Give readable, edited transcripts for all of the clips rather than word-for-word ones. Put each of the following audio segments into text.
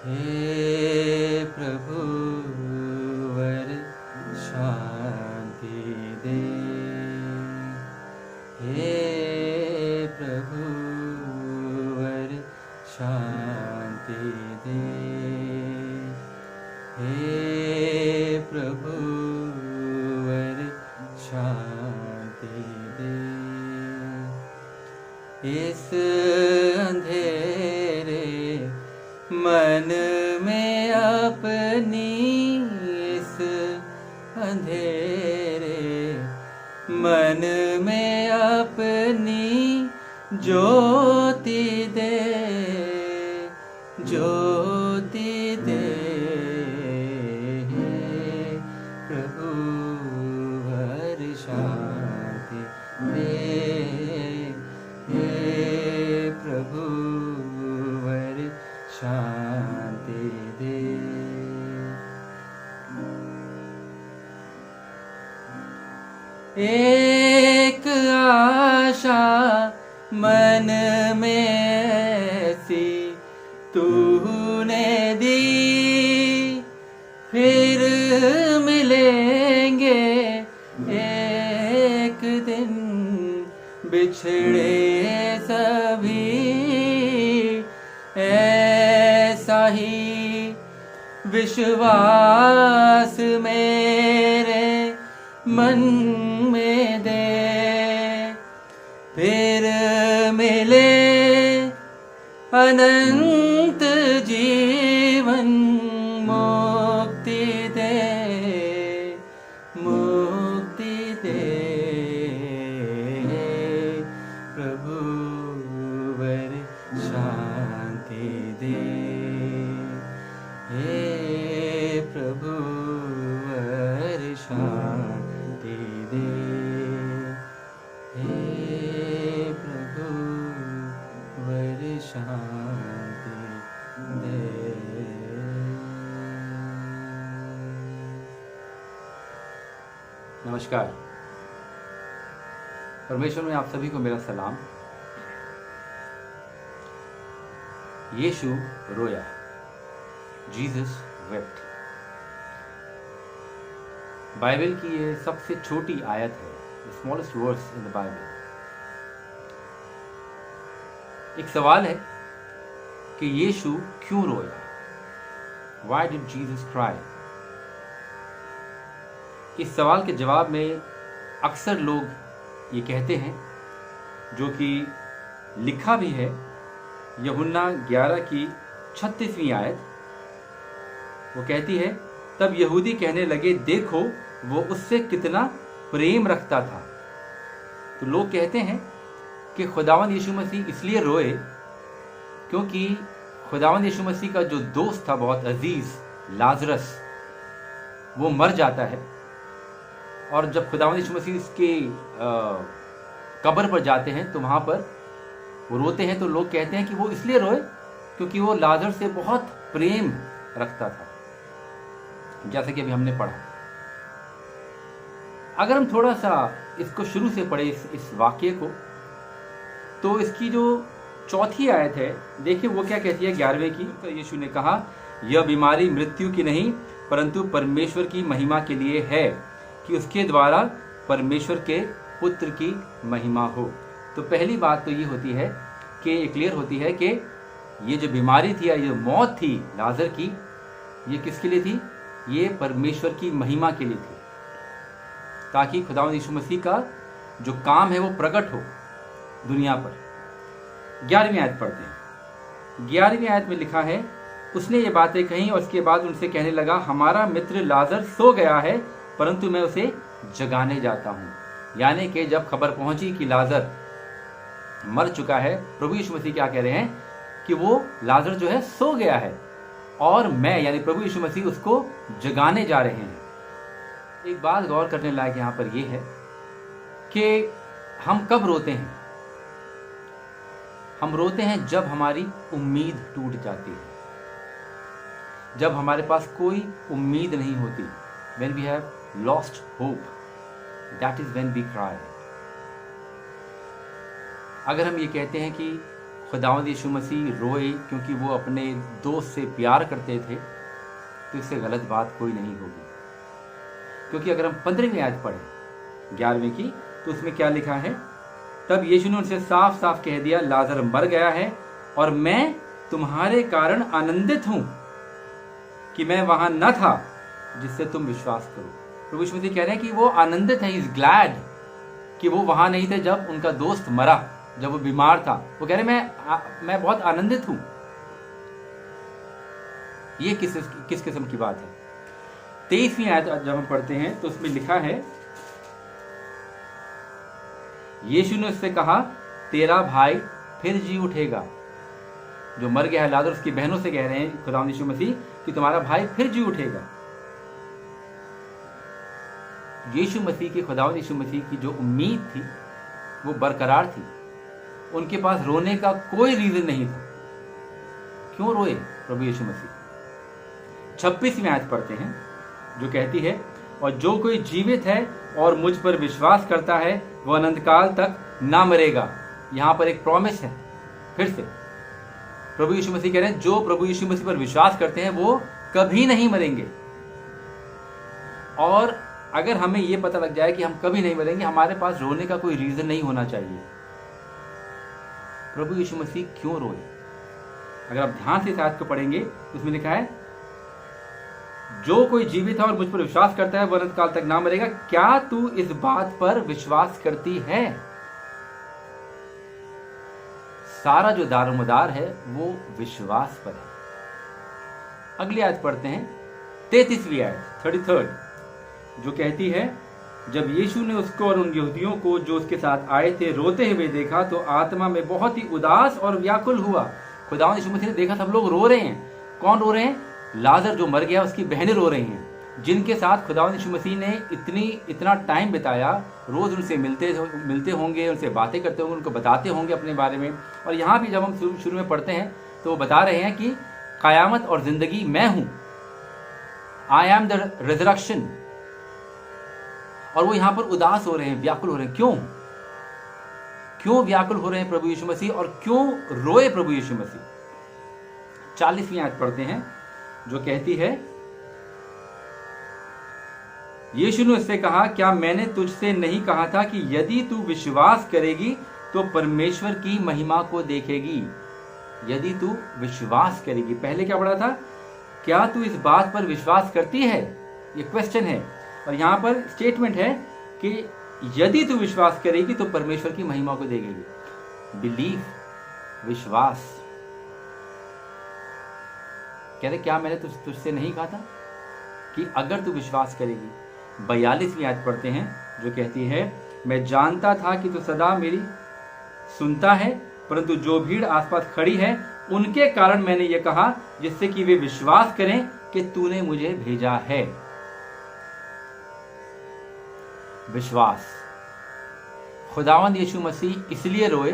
हे प्रभु वर शांति दे, हे प्रभु वर शांति दे, हे प्रभु वर शांति दे। इस अंधेरे मन में अपनी, इस अंधेरे मन में अपनी ज्योति दे, ज्योति दे। हे प्रभु वर शांति दे, हे प्रभु वर शांति दे। एक आशा मन में ऐसी तूने दी, फिर मिलेंगे एक दिन बिछड़े सभी, ऐसा ही विश्वास मेरे मन में दे, फिर मिले अनंत जीवन, मुक्ति दे, मुक्ति दे। प्रभु वर शांति दे, हे प्रभु वर शांति दे, हे प्रभु वर शांति दे। नमस्कार, परमेश्वर में आप सभी को मेरा सलाम। यीशु रोया, जीसस वेप्ट। बाइबल की ये सबसे छोटी आयत है, the smallest verse in the Bible. एक सवाल है कि यीशु क्यों रोया? Why did Jesus cry? इस सवाल के जवाब में अक्सर लोग ये कहते हैं, जो कि लिखा भी है यूहन्ना 11 की 36वीं आयत। वो कहती है, तब यहूदी कहने लगे, देखो वो उससे कितना प्रेम रखता था। तो लोग कहते हैं कि खुदावंद यीशु मसीह इसलिए रोए क्योंकि खुदावंद यीशु मसीह का जो दोस्त था बहुत अजीज, लाजरस, वो मर जाता है। और जब खुदावंद यीशु मसीह इसके कब्र पर जाते हैं तो वहाँ पर वो रोते हैं। तो लोग कहते हैं कि वो इसलिए रोए क्योंकि वो लाजर से बहुत प्रेम रखता था, जैसे कि अभी हमने पढ़ा। अगर हम थोड़ा सा इसको शुरू से पढ़े इस वाक्य को, तो इसकी जो चौथी आयत है, देखिए वो क्या कहती है 11वें की। तो यीशु ने कहा, यह बीमारी मृत्यु की नहीं परंतु परमेश्वर की महिमा के लिए है, कि उसके द्वारा परमेश्वर के पुत्र की महिमा हो। तो पहली बात तो ये होती है कि ये क्लियर होती है कि ये जो बीमारी थी या ये मौत थी लाजर की, ये किसके लिए थी? ये परमेश्वर की महिमा के लिए थी, ताकि खुदावंद यीशु मसीह का जो काम है वो प्रकट हो दुनिया पर। 11वीं आयत पढ़ते हैं। 11वीं आयत में लिखा है, उसने ये बातें कही और उसके बाद उनसे कहने लगा, हमारा मित्र लाजर सो गया है परंतु मैं उसे जगाने जाता हूँ। यानी कि जब खबर पहुंची कि लाजर मर चुका है, प्रभु यीशु मसीह क्या कह रहे हैं कि वो लाजर जो है सो गया है और मैं यानी प्रभु यीशु मसीह उसको जगाने जा रहे हैं। एक बात गौर करने लायक यहाँ पर यह है कि हम कब रोते हैं? हम रोते हैं जब हमारी उम्मीद टूट जाती है, जब हमारे पास कोई उम्मीद नहीं होती। When we have lost hope, that is when we cry. अगर हम ये कहते हैं कि खुदावंद यीशु मसीह रोए क्योंकि वो अपने दोस्त से प्यार करते थे, तो इससे गलत बात कोई नहीं होगी। क्योंकि अगर हम 15वीं आयत पढ़ें 11वीं की, तो उसमें क्या लिखा है, तब यीशु ने उनसे साफ साफ कह दिया, लाजर मर गया है और मैं तुम्हारे कारण आनंदित हूं कि मैं वहां न था, जिससे तुम विश्वास करो। प्रभु यीशु मसीह कह रहे हैं कि वो आनंदित है, इज ग्लैड कि वो वहां नहीं थे जब उनका दोस्त मरा, जब वो बीमार था। वो कह रहे मैं बहुत आनंदित हूं। ये किस किस्म की बात है। 23वीं आयत जब हम पढ़ते हैं तो उसमें लिखा है, यीशु ने उससे कहा, तेरा भाई फिर जी उठेगा। जो मर गया है लाजर, उसकी बहनों से कह रहे हैं खुदावंद यीशु मसीह कि तुम्हारा भाई फिर जी उठेगा। यीशु मसीह की, खुदावंद यीशु मसीह की जो उम्मीद थी वो बरकरार थी। उनके पास रोने का कोई रीजन नहीं था। क्यों रोए प्रभु यीशु मसीह? 26वीं आयत पढ़ते हैं जो कहती है, और जो कोई जीवित है और मुझ पर विश्वास करता है वह अनंत काल तक ना मरेगा। यहां पर एक प्रॉमिस है। फिर से प्रभु यीशु मसीह कह रहे हैं, जो प्रभु यीशु मसीह पर विश्वास करते हैं वो कभी नहीं मरेंगे। और अगर हमें यह पता लग जाए कि हम कभी नहीं मरेंगे, हमारे पास रोने का कोई रीजन नहीं होना चाहिए। प्रभु यीशु मसीह क्यों रोए? अगर आप ध्यान से इस आयत को पढ़ेंगे तो उसमें लिखा है, जो कोई जीवित है और मुझ पर विश्वास करता है वह अनंत काल तक ना मरेगा। क्या तू इस बात पर विश्वास करती है? सारा जो दारोमदार है वो विश्वास पर है। अगली आयत पढ़ते हैं 33वीं आयत 33, जो कहती है, जब यीशु ने उसको और उन यहूदियों को जो उसके साथ आए थे रोते हुए देखा तो आत्मा में बहुत ही उदास और व्याकुल हुआ। खुदावंद यीशु मसीह ने देखा सब लोग रो रहे हैं। कौन रो रहे हैं? लाजर जो मर गया उसकी बहनें रो रही हैं, जिनके साथ खुदावंद यीशु मसीह ने इतना टाइम बिताया। रोज उनसे मिलते होंगे, उनसे बातें करते होंगे, उनको बताते होंगे अपने बारे में। और यहाँ भी जब हम शुरू में पढ़ते हैं तो वो बता रहे हैं कि कयामत और जिंदगी मैं हूं, आई एम द रिजरेक्शन। और वो यहां पर उदास हो रहे हैं, व्याकुल हो रहे हैं। क्यों व्याकुल हो रहे हैं प्रभु यीशु मसीह, और क्यों रोए प्रभु यीशु मसीह? 40वीं आयत पढ़ते हैं जो कहती है, यीशु ने उससे कहा, क्या मैंने तुझसे नहीं कहा था कि यदि तू विश्वास करेगी तो परमेश्वर की महिमा को देखेगी? यदि तू विश्वास करेगी। पहले क्या पढ़ा था? क्या तू इस बात पर विश्वास करती है? ये क्वेश्चन है। और यहां पर स्टेटमेंट है कि यदि तू विश्वास करेगी तो परमेश्वर की महिमा को देखेगी। बिलीव, विश्वास। कहते क्या मैंने तुझसे नहीं कहा था कि अगर तू विश्वास करेगी? 42वीं आयत पढ़ते हैं जो कहती है, मैं जानता था कि तू सदा मेरी सुनता है, परंतु जो भीड़ आसपास खड़ी है उनके कारण मैंने ये कहा, जिससे कि वे विश्वास करें कि तूने मुझे भेजा है। विश्वास। खुदावंद यीशु मसीह इसलिए रोए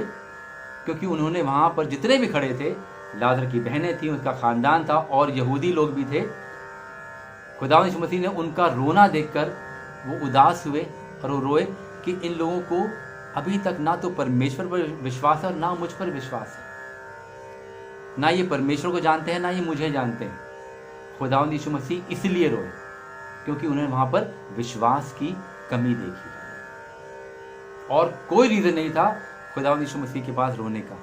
क्योंकि उन्होंने वहां पर जितने भी खड़े थे, लाजर की बहनें थी, उसका खानदान था और यहूदी लोग भी थे। खुदावंद यीशु मसीह ने उनका रोना देखकर वो उदास हुए और वो रोए कि इन लोगों को अभी तक ना तो परमेश्वर पर विश्वास है और ना मुझ पर विश्वास है। ना ये परमेश्वर को जानते हैं, ना ये मुझे जानते हैं। खुदावंद यीशु मसीह इसलिए रोए क्योंकि उन्होंने वहां पर विश्वास की कमी देखी, और कोई रीजन नहीं था खुदावंद यीशु मसीह के पास रोने का।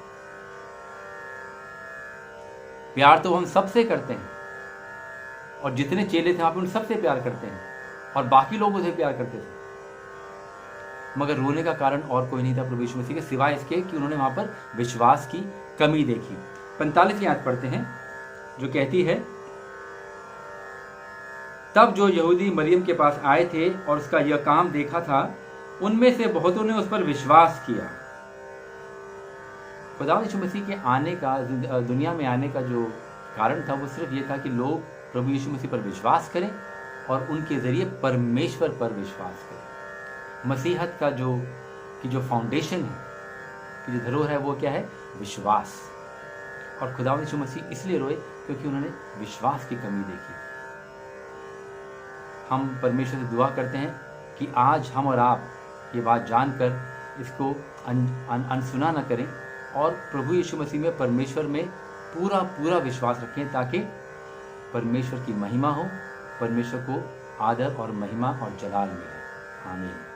प्यार तो हम सबसे करते हैं, और जितने चेले थे वहां पर उन सबसे प्यार करते हैं, और बाकी लोग उसे प्यार करते थे। मगर रोने का कारण और कोई नहीं था प्रभु यीशु मसीह के, सिवाय इसके कि उन्होंने वहां पर विश्वास की कमी देखी। 45वीं आयत पढ़ते हैं जो कहती है, तब जो यहूदी मरियम के पास आए थे और उसका यह काम देखा था, उनमें से बहुतों ने उस पर विश्वास किया। खुदावंद यीशु मसीह के आने का, दुनिया में आने का जो कारण था वो सिर्फ ये था कि लोग प्रभु यीशु मसीह पर विश्वास करें और उनके जरिए परमेश्वर पर विश्वास करें। मसीहत का जो फाउंडेशन है, कि जो धरोहर है, वो क्या है? विश्वास। और खुदावंद यीशु मसीह इसलिए रोए क्योंकि उन्होंने विश्वास की कमी देखी। हम परमेश्वर से दुआ करते हैं कि आज हम और आप ये बात जानकर इसको अनसुना न करें, और प्रभु यीशु मसीह में, परमेश्वर में पूरा पूरा विश्वास रखें, ताकि परमेश्वर की महिमा हो, परमेश्वर को आदर और महिमा और जलाल मिले। आमीन।